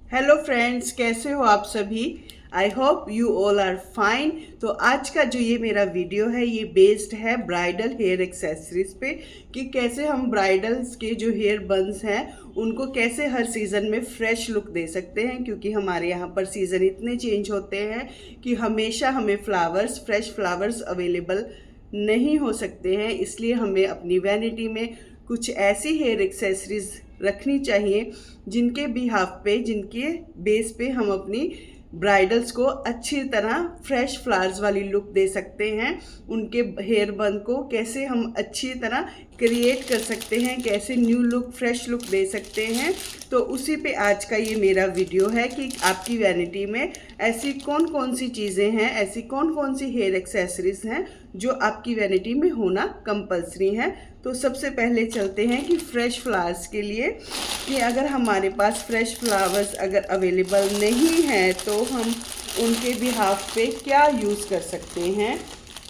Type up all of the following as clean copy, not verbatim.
Hello friends, कैसे हो आप सभी। I hope you all are fine. तो आज का जो ये मेरा वीडियो है ये बेस्ड है ब्राइडल हेयर एक्सेसरीज पे कि कैसे हम ब्राइडल्स के जो हेयर बन्स हैं उनको कैसे हर सीज़न में फ्रेश लुक दे सकते हैं, क्योंकि हमारे यहाँ पर सीज़न इतने चेंज होते हैं कि हमेशा हमें फ्रेश फ्लावर्स अवेलेबल नहीं हो सकते हैं। इसलिए हमें अपनी वैनिटी में कुछ ऐसी हेयर एक्सेसरीज रखनी चाहिए जिनके बिहाफ पे, जिनके बेस पे हम अपनी ब्राइडल्स को अच्छी तरह फ्रेश फ्लावर्स वाली लुक दे सकते हैं। उनके हेयर बन को कैसे हम अच्छी तरह क्रिएट कर सकते हैं, कैसे न्यू लुक फ्रेश लुक दे सकते हैं। तो उसी पे आज का ये मेरा वीडियो है कि आपकी वैनिटी में ऐसी कौन कौन सी चीज़ें हैं, ऐसी कौन कौन सी हेयर एक्सेसरीज हैं जो आपकी वैनिटी में होना कंपलसरी है। तो सबसे पहले चलते हैं कि फ्रेश फ्लावर्स के लिए, कि अगर हमारे पास फ्रेश फ्लावर्स अगर अवेलेबल नहीं है तो हम उनके बिहाफ पे क्या यूज़ कर सकते हैं।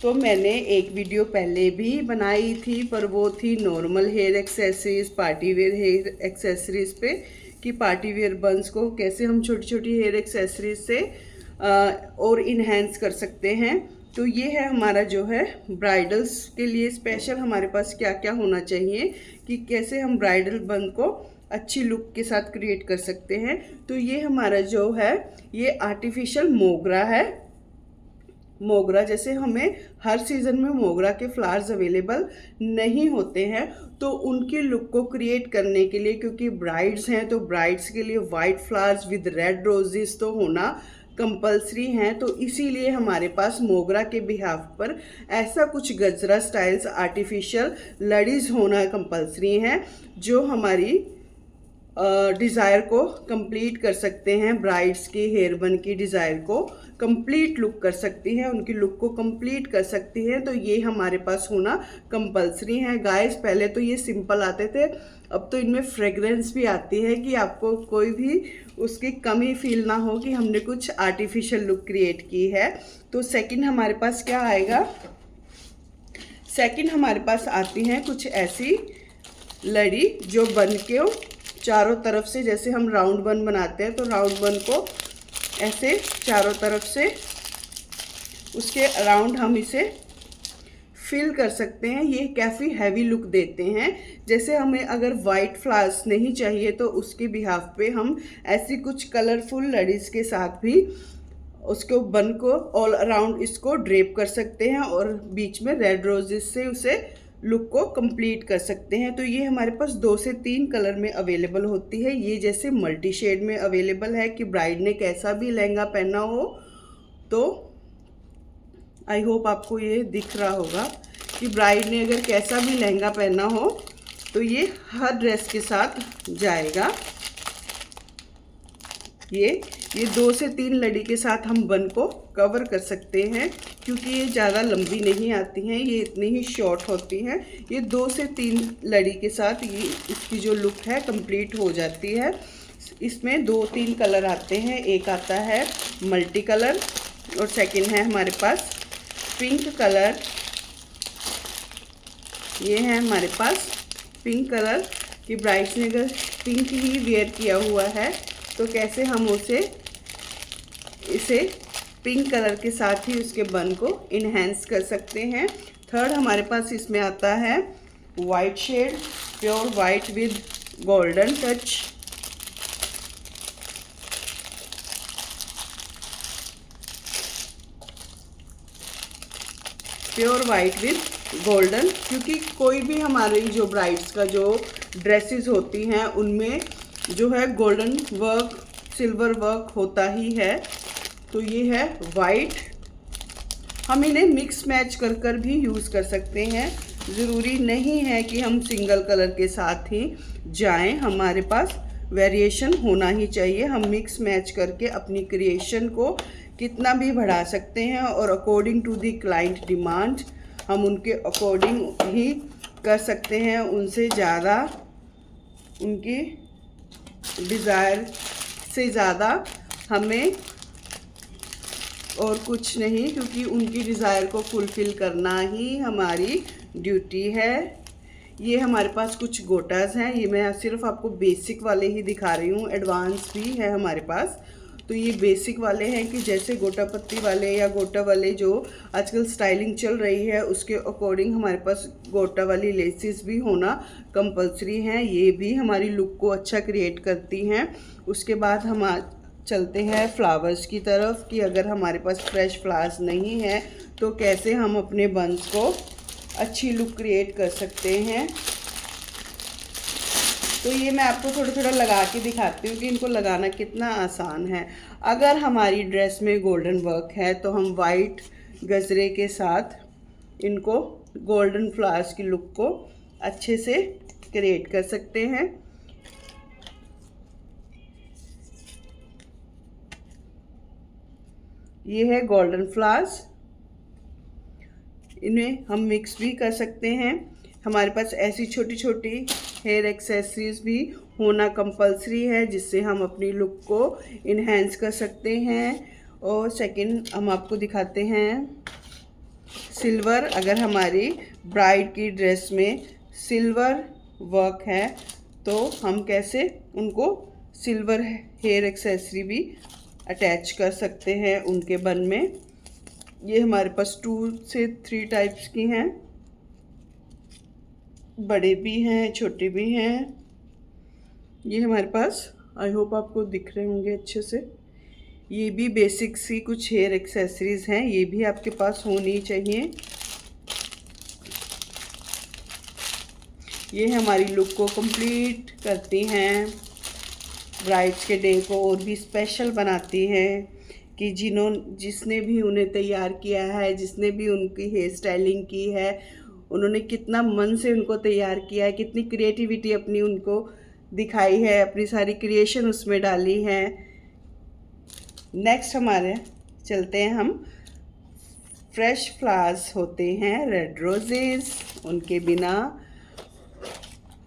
तो मैंने एक वीडियो पहले भी बनाई थी, पर वो थी normal hair accessories, party wear hair accessories पे, कि पार्टी वेयर बन्स को कैसे हम छोटी छोटी हेयर एक्सेसरीज से और इन्हेंस कर सकते हैं। तो ये है हमारा जो है ब्राइडल्स के लिए स्पेशल हमारे पास क्या क्या होना चाहिए, कि कैसे हम ब्राइडल बन को अच्छी लुक के साथ क्रिएट कर सकते हैं। तो ये हमारा जो है ये आर्टिफिशियल मोगरा है। मोगरा, जैसे हमें हर सीज़न में मोगरा के फ्लावर्स अवेलेबल नहीं होते हैं, तो उनकी लुक को क्रिएट करने के लिए, क्योंकि ब्राइड्स हैं तो ब्राइड्स के लिए white flowers with red roses तो होना कंपलसरी हैं। तो इसीलिए हमारे पास मोगरा के बिहाफ पर ऐसा कुछ गजरा स्टाइल्स आर्टिफिशियल लड़ीज होना कंपलसरी हैं, जो हमारी डिज़ायर को कंप्लीट कर सकते हैं। ब्राइड्स के हेयर बन की डिज़ायर को कंप्लीट लुक कर सकती हैं, उनकी लुक को कंप्लीट कर सकती हैं। तो ये हमारे पास होना कंपलसरी है गाइस। पहले तो ये सिंपल आते थे, अब तो इनमें फ्रेगरेंस भी आती है कि आपको कोई भी उसकी कमी फील ना हो कि हमने कुछ आर्टिफिशियल लुक क्रिएट की है। तो सेकंड हमारे पास क्या आएगा, सेकंड हमारे पास आती हैं कुछ ऐसी लड़ी जो बन के चारों तरफ से, जैसे हम राउंड बन बनाते हैं तो राउंड बन को ऐसे चारों तरफ से उसके अराउंड हम इसे फिल कर सकते हैं। ये काफ़ी हैवी लुक देते हैं। जैसे हमें अगर वाइट फ्लावर्स नहीं चाहिए तो उसके बिहाफ पे हम ऐसी कुछ कलरफुल लड़ीज के साथ भी उसको बन को ऑल अराउंड इसको ड्रेप कर सकते हैं और बीच में रेड रोजेस से उसे लुक को कंप्लीट कर सकते हैं। तो ये हमारे पास 2 से 3 कलर में अवेलेबल होती है। ये जैसे मल्टी शेड में अवेलेबल है कि ब्राइड ने कैसा भी लहंगा पहना हो, तो आई होप आपको ये दिख रहा होगा कि ब्राइड ने अगर कैसा भी लहंगा पहना हो तो ये हर ड्रेस के साथ जाएगा। ये 2 से 3 लड़ी के साथ हम बन को कवर कर सकते हैं, क्योंकि ये ज़्यादा लंबी नहीं आती हैं, ये इतनी ही शॉर्ट होती हैं। ये 2 से 3 लड़ी के साथ ये इसकी जो लुक है कंप्लीट हो जाती है। इसमें 2-3 कलर आते हैं, एक आता है मल्टी कलर और सेकंड है हमारे पास पिंक कलर। ये है हमारे पास पिंक कलर कि ब्राइड्स ने अगर पिंक ही वेयर किया हुआ है तो कैसे हम इसे पिंक कलर के साथ ही उसके बन को इन्हेंस कर सकते हैं। थर्ड हमारे पास इसमें आता है white shade, pure white with golden touch. Pure white with golden, क्योंकि कोई भी हमारी जो ब्राइड्स का जो ड्रेसेस होती हैं उनमें जो है गोल्डन वर्क, सिल्वर वर्क होता ही है। तो ये है वाइट। हम इन्हें मिक्स मैच कर कर भी यूज़ कर सकते हैं, ज़रूरी नहीं है कि हम सिंगल कलर के साथ ही जाएं। हमारे पास वेरिएशन होना ही चाहिए। हम मिक्स मैच करके अपनी क्रिएशन को कितना भी बढ़ा सकते हैं और according to the client demand हम उनके अकॉर्डिंग ही कर सकते हैं। उनसे ज़्यादा, उनकी डिज़ायर से ज़्यादा हमें और कुछ नहीं, क्योंकि उनकी डिज़ायर को फुलफ़िल करना ही हमारी ड्यूटी है। ये हमारे पास कुछ गोटास हैं, ये मैं सिर्फ आपको बेसिक वाले ही दिखा रही हूँ, एडवांस भी है हमारे पास। तो ये बेसिक वाले हैं कि जैसे गोटा पत्ती वाले या गोटा वाले जो आजकल स्टाइलिंग चल रही है उसके अकॉर्डिंग हमारे पास गोटा वाली लेसेस भी होना कंपलसरी हैं। ये भी हमारी लुक को अच्छा क्रिएट करती हैं। उसके बाद हम चलते हैं फ्लावर्स की तरफ कि अगर हमारे पास फ्रेश फ्लावर्स नहीं है तो कैसे हम अपने बंस को अच्छी लुक क्रिएट कर सकते हैं। तो ये मैं आपको थोड़ा थोड़ा लगा के दिखाती हूँ कि इनको लगाना कितना आसान है। अगर हमारी ड्रेस में गोल्डन वर्क है तो हम वाइट गजरे के साथ इनको गोल्डन फ्लावर्स की लुक को अच्छे से क्रिएट कर सकते हैं। ये है गोल्डन फ्लावर्स, इन्हें हम मिक्स भी कर सकते हैं। हमारे पास ऐसी छोटी छोटी हेयर एक्सेसरीज भी होना कंपलसरी है जिससे हम अपनी लुक को इन्हेंस कर सकते हैं। और सेकंड हम आपको दिखाते हैं सिल्वर। अगर हमारी ब्राइड की ड्रेस में सिल्वर वर्क है तो हम कैसे उनको सिल्वर हेयर एक्सेसरी भी अटैच कर सकते हैं उनके बन में। ये हमारे पास 2 से 3 टाइप्स की हैं, बड़े भी हैं छोटे भी हैं। ये हमारे पास, आई होप आपको दिख रहे होंगे अच्छे से, ये भी बेसिक सी कुछ हेयर एक्सेसरीज हैं, ये भी आपके पास होनी चाहिए। ये हमारी लुक को कंप्लीट करती हैं, ब्राइड्स के डे को और भी स्पेशल बनाती हैं कि जिसने भी उन्हें तैयार किया है, जिसने भी उनकी हेयर स्टाइलिंग की है, उन्होंने कितना मन से उनको तैयार किया है, कितनी क्रिएटिविटी अपनी उनको दिखाई है, अपनी सारी क्रिएशन उसमें डाली है। नेक्स्ट हमारे चलते हैं हम, फ्रेश फ्लावर्स होते हैं रेड रोजेस, उनके बिना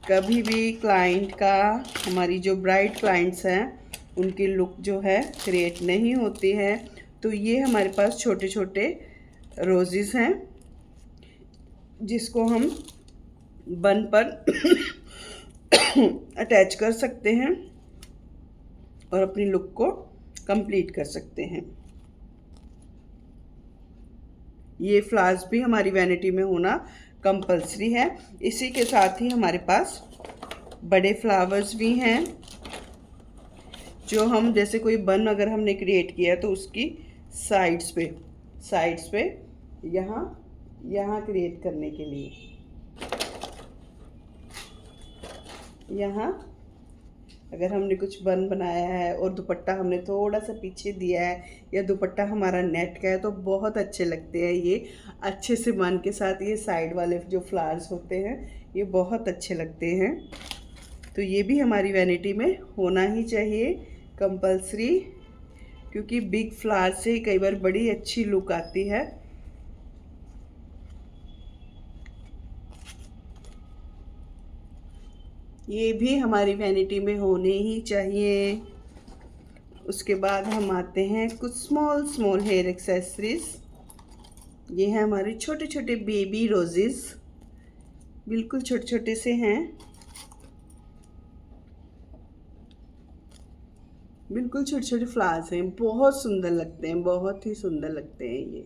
कभी भी क्लाइंट का, हमारी जो ब्राइड क्लाइंट्स हैं उनकी लुक जो है क्रिएट नहीं होती है। तो ये हमारे पास छोटे छोटे रोजेस हैं जिसको हम बन पर अटैच कर सकते हैं और अपनी लुक को कंप्लीट कर सकते हैं। ये फ्लावर्स भी हमारी वैनिटी में होना कंपलसरी है। इसी के साथ ही हमारे पास बड़े फ्लावर्स भी हैं जो हम जैसे कोई बन अगर हमने क्रिएट किया तो उसकी साइड्स पे यहाँ क्रिएट करने के लिए, यहाँ अगर हमने कुछ बन बनाया है और दुपट्टा हमने थोड़ा सा पीछे दिया है या दुपट्टा हमारा नेट का है तो बहुत अच्छे लगते हैं। ये अच्छे से बन के साथ ये साइड वाले जो फ्लावर्स होते हैं ये बहुत अच्छे लगते हैं। तो ये भी हमारी वैनिटी में होना ही चाहिए कंपलसरी, क्योंकि बिग फ्लावर से कई बार बड़ी अच्छी लुक आती है। ये भी हमारी वैनिटी में होने ही चाहिए। उसके बाद हम आते हैं कुछ स्मॉल हेयर एक्सेसरीज। ये हैं हमारे छोटे छोटे बेबी रोजेस, बिल्कुल छोटे छोटे से हैं, बिल्कुल छोटे छोटे फ्लावर्स हैं, बहुत सुंदर लगते हैं, बहुत ही सुंदर लगते हैं ये।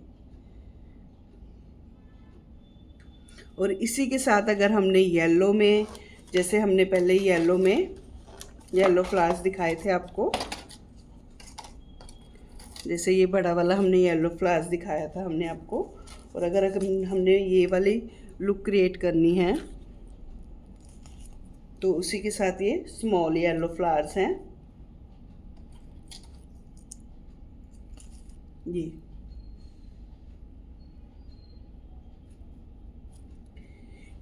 और इसी के साथ अगर हमने येलो में, जैसे हमने पहले येलो फ्लावर्स दिखाए थे आपको, जैसे ये बड़ा वाला हमने येलो फ्लावर्स दिखाया था हमने आपको, और अगर हमने ये वाली लुक क्रिएट करनी है तो उसी के साथ ये स्मॉल येलो फ्लावर्स हैं ये।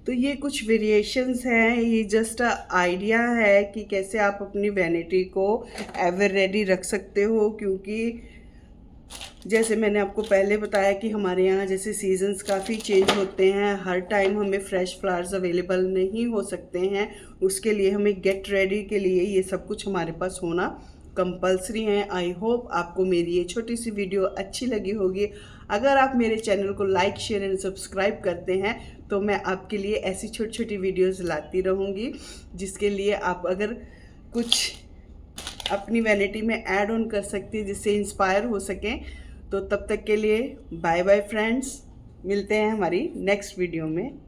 तो ये कुछ वेरिएशंस हैं, ये जस्ट आइडिया है कि कैसे आप अपनी वैनिटी को एवर रेडी रख सकते हो। क्योंकि जैसे मैंने आपको पहले बताया कि हमारे यहाँ जैसे सीजन्स काफ़ी चेंज होते हैं, हर टाइम हमें फ्रेश फ्लावर्स अवेलेबल नहीं हो सकते हैं, उसके लिए हमें गेट रेडी के लिए ये सब कुछ हमारे पास होना कंपलसरी हैं। आई होप आपको मेरी ये छोटी सी वीडियो अच्छी लगी होगी। अगर आप मेरे चैनल को लाइक शेयर एंड सब्सक्राइब करते हैं तो मैं आपके लिए ऐसी छोटी छोटी वीडियोस लाती रहूँगी, जिसके लिए आप अगर कुछ अपनी वैनिटी में ऐड ऑन कर सकते हैं, जिससे इंस्पायर हो सकें। तो तब तक के लिए बाय बाय फ्रेंड्स, मिलते हैं हमारी नेक्स्ट वीडियो में।